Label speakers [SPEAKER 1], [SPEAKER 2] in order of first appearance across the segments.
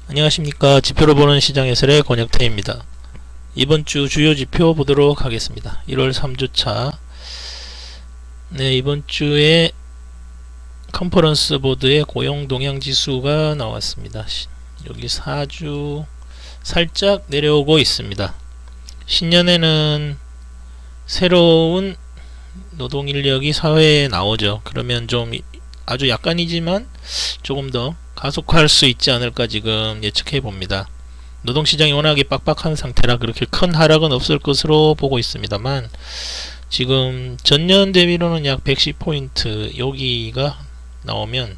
[SPEAKER 1] 안녕하십니까. 지표를 보는 시장 해설의 권혁태입니다. 이번 주 주요 지표 보도록 하겠습니다. 1월 3주차. 네, 이번 주에 컨퍼런스 보드의 고용 동향 지수가 나왔습니다. 여기 4주 살짝 내려오고 있습니다. 신년에는 새로운 노동 인력이 사회에 나오죠. 그러면 좀 아주 약간이지만 조금 더 가속화할 수 있지 않을까 지금 예측해 봅니다. 노동시장이 워낙에 빡빡한 상태라 그렇게 큰 하락은 없을 것으로 보고 있습니다만, 지금 전년 대비로는 약 110포인트 여기가 나오면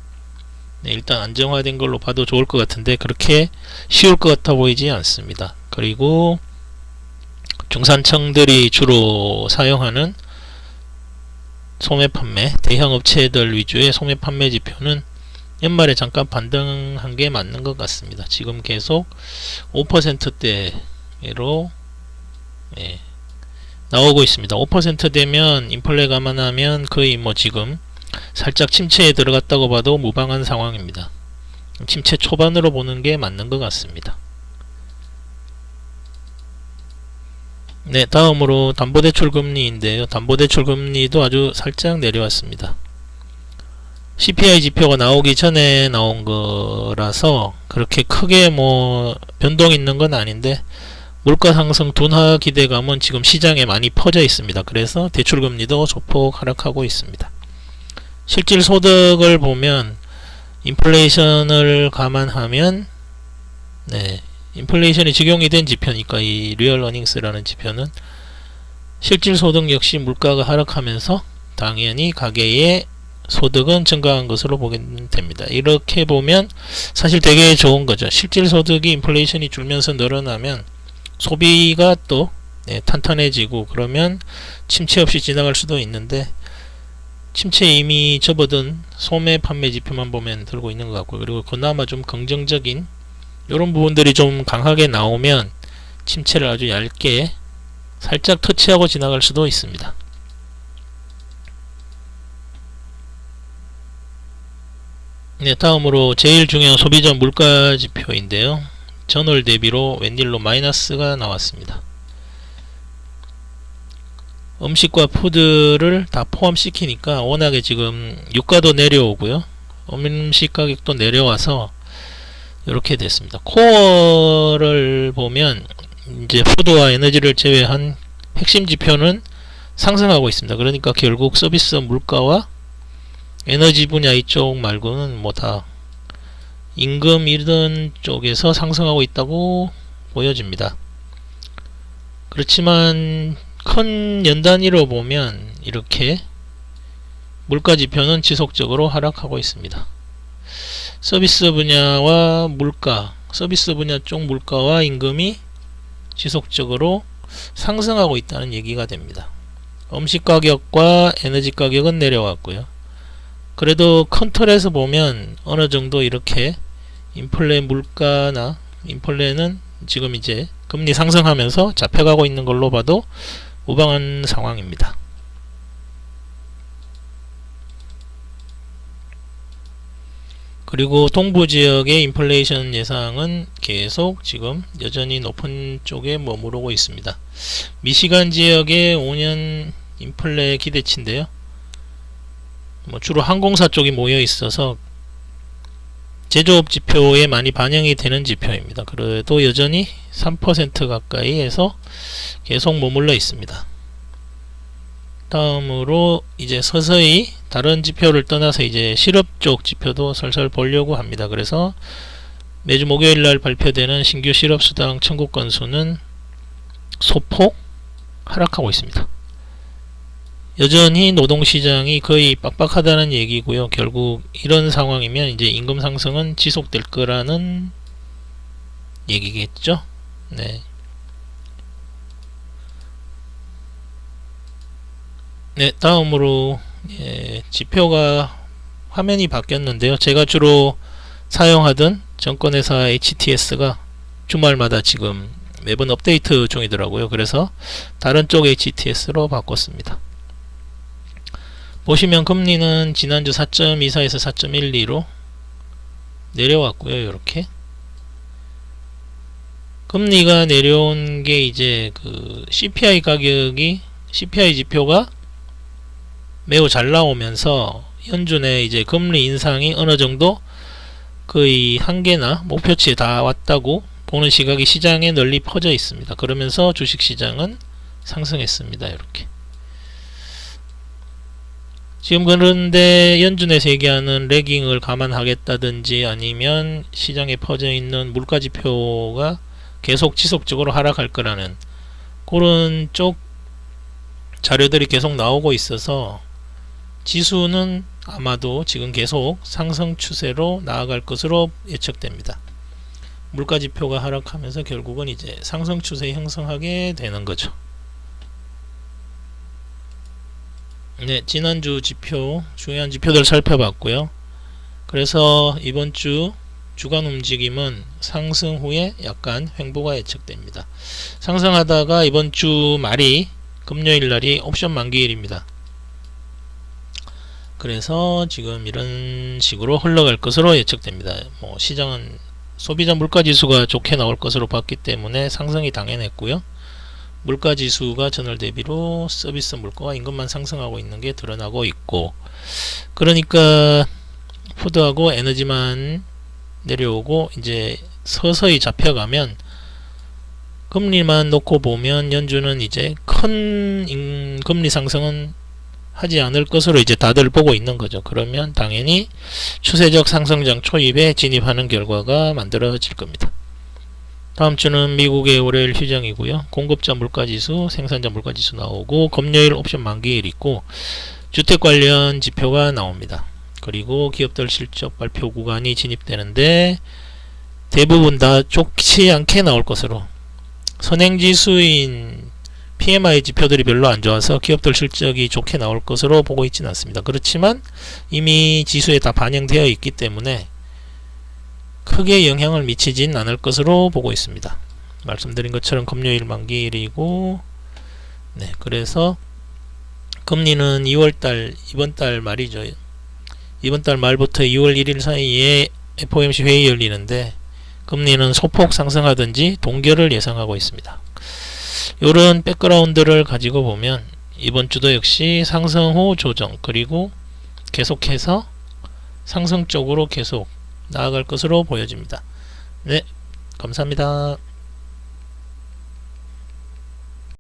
[SPEAKER 1] 일단 안정화된 걸로 봐도 좋을 것 같은데 그렇게 쉬울 것 같아 보이지 않습니다. 그리고 중산층들이 주로 사용하는 소매 판매, 대형 업체들 위주의 소매 판매 지표는 연말에 잠깐 반등한 게 맞는 것 같습니다. 지금 계속 5%대로 나오고 있습니다. 5%대면 인플레 감안하면 거의 지금 살짝 침체에 들어갔다고 봐도 무방한 상황입니다. 침체 초반으로 보는 게 맞는 것 같습니다. 네, 다음으로 담보대출 금리인데요. 담보대출 금리도 아주 살짝 내려왔습니다. CPI 지표가 나오기 전에 나온 거라서 그렇게 크게 변동 있는 건 아닌데, 물가 상승 둔화 기대감은 지금 시장에 많이 퍼져 있습니다. 그래서 대출금리도 소폭 하락하고 있습니다. 실질 소득을 보면 인플레이션을 감안하면 인플레이션이 적용이 된 지표니까 이 리얼 어닝스라는 지표는 실질 소득 역시 물가가 하락하면서 당연히 가계의 소득은 증가한 것으로 보게 됩니다. 이렇게 보면 사실 되게 좋은 거죠. 실질 소득이 인플레이션이 줄면서 늘어나면 소비가 또 탄탄해지고, 그러면 침체 없이 지나갈 수도 있는데, 침체에 이미 접어든 소매 판매 지표만 보면 들고 있는 것 같고, 그리고 그나마 좀 긍정적인 이런 부분들이 좀 강하게 나오면 침체를 아주 얇게 살짝 터치하고 지나갈 수도 있습니다. 네, 다음으로 제일 중요한 소비자 물가 지표인데요. 전월 대비로 웬일로 마이너스가 나왔습니다. 음식과 푸드를 다 포함시키니까 워낙에 지금 유가도 내려오고요, 음식 가격도 내려와서 이렇게 됐습니다. 코어를 보면 이제 푸드와 에너지를 제외한 핵심 지표는 상승하고 있습니다. 그러니까 결국 서비스 물가와 에너지 분야 이쪽 말고는 다 임금 이런 쪽에서 상승하고 있다고 보여집니다. 그렇지만 큰 연단위로 보면 이렇게 물가 지표는 지속적으로 하락하고 있습니다. 서비스 분야와 물가, 서비스 분야 쪽 물가와 임금이 지속적으로 상승하고 있다는 얘기가 됩니다. 음식 가격과 에너지 가격은 내려왔고요. 그래도 큰 틀에서 보면 어느 정도 이렇게 인플레 물가나 인플레는 지금 이제 금리 상승하면서 잡혀가고 있는 걸로 봐도 무방한 상황입니다. 그리고 동부 지역의 인플레이션 예상은 계속 지금 여전히 높은 쪽에 머무르고 있습니다. 미시간 지역의 5년 인플레 기대치인데요. 주로 항공사 쪽이 모여 있어서 제조업 지표에 많이 반영이 되는 지표입니다. 그래도 여전히 3% 가까이에서 계속 머물러 있습니다. 다음으로 이제 서서히 다른 지표를 떠나서 이제 실업 쪽 지표도 설설 보려고 합니다. 그래서 매주 목요일날 발표되는 신규 실업수당 청구 건수는 소폭 하락하고 있습니다. 여전히 노동시장이 거의 빡빡하다는 얘기고요. 결국 이런 상황이면 이제 임금 상승은 지속될 거라는 얘기겠죠. 네, 다음으로 지표가 화면이 바뀌었는데요. 제가 주로 사용하던 정권회사 HTS가 주말마다 지금 매번 업데이트 중이더라고요. 그래서 다른 쪽 HTS로 바꿨습니다. 보시면 금리는 지난주 4.24에서 4.12로 내려왔고요. 이렇게 금리가 내려온 게 이제 그 CPI 가격이 CPI 지표가 매우 잘 나오면서 연준의 이제 금리 인상이 어느 정도 거의 한계나 목표치에 다 왔다고 보는 시각이 시장에 널리 퍼져 있습니다. 그러면서 주식시장은 상승했습니다. 이렇게. 지금 그런데 연준에서 얘기하는 레깅을 감안하겠다든지 아니면 시장에 퍼져 있는 물가지표가 계속 지속적으로 하락할 거라는 그런 쪽 자료들이 계속 나오고 있어서 지수는 아마도 지금 계속 상승 추세로 나아갈 것으로 예측됩니다. 물가지표가 하락하면서 결국은 이제 상승 추세 형성하게 되는 거죠. 네, 지난주 지표, 중요한 지표들 살펴봤고요. 그래서 이번 주 주간 움직임은 상승 후에 약간 횡보가 예측됩니다. 상승하다가 이번 주 말이 금요일 날이 옵션 만기일입니다. 그래서 지금 이런 식으로 흘러갈 것으로 예측됩니다. 뭐 시장은 소비자 물가지수가 좋게 나올 것으로 봤기 때문에 상승이 당연했고요. 물가지수가 전월 대비로 서비스 물가와 임금만 상승하고 있는 게 드러나고 있고, 그러니까 푸드하고 에너지만 내려오고 이제 서서히 잡혀가면 금리만 놓고 보면 연준은 이제 큰 금리 상승은 하지 않을 것으로 이제 다들 보고 있는 거죠. 그러면 당연히 추세적 상승장 초입에 진입하는 결과가 만들어질 겁니다. 다음 주는 미국의 월요일 휴장이고요. 공급자 물가지수, 생산자 물가지수 나오고, 금요일 옵션 만기일 있고, 주택 관련 지표가 나옵니다. 그리고 기업들 실적 발표 구간이 진입되는데 대부분 다 좋지 않게 나올 것으로, 선행지수인 PMI 지표들이 별로 안 좋아서 기업들 실적이 좋게 나올 것으로 보고 있지는 않습니다. 그렇지만 이미 지수에 다 반영되어 있기 때문에 크게 영향을 미치진 않을 것으로 보고 있습니다. 말씀드린 것처럼 금요일 만기일이고, 네, 그래서 금리는 2월달, 이번달 말이죠. 이번달 말부터 2월 1일 사이에 FOMC 회의 열리는데 금리는 소폭 상승하든지 동결을 예상하고 있습니다. 이런 백그라운드를 가지고 보면 이번 주도 역시 상승 후 조정, 그리고 계속해서 상승 쪽으로 계속 나아갈 것으로 보여집니다. 네, 감사합니다.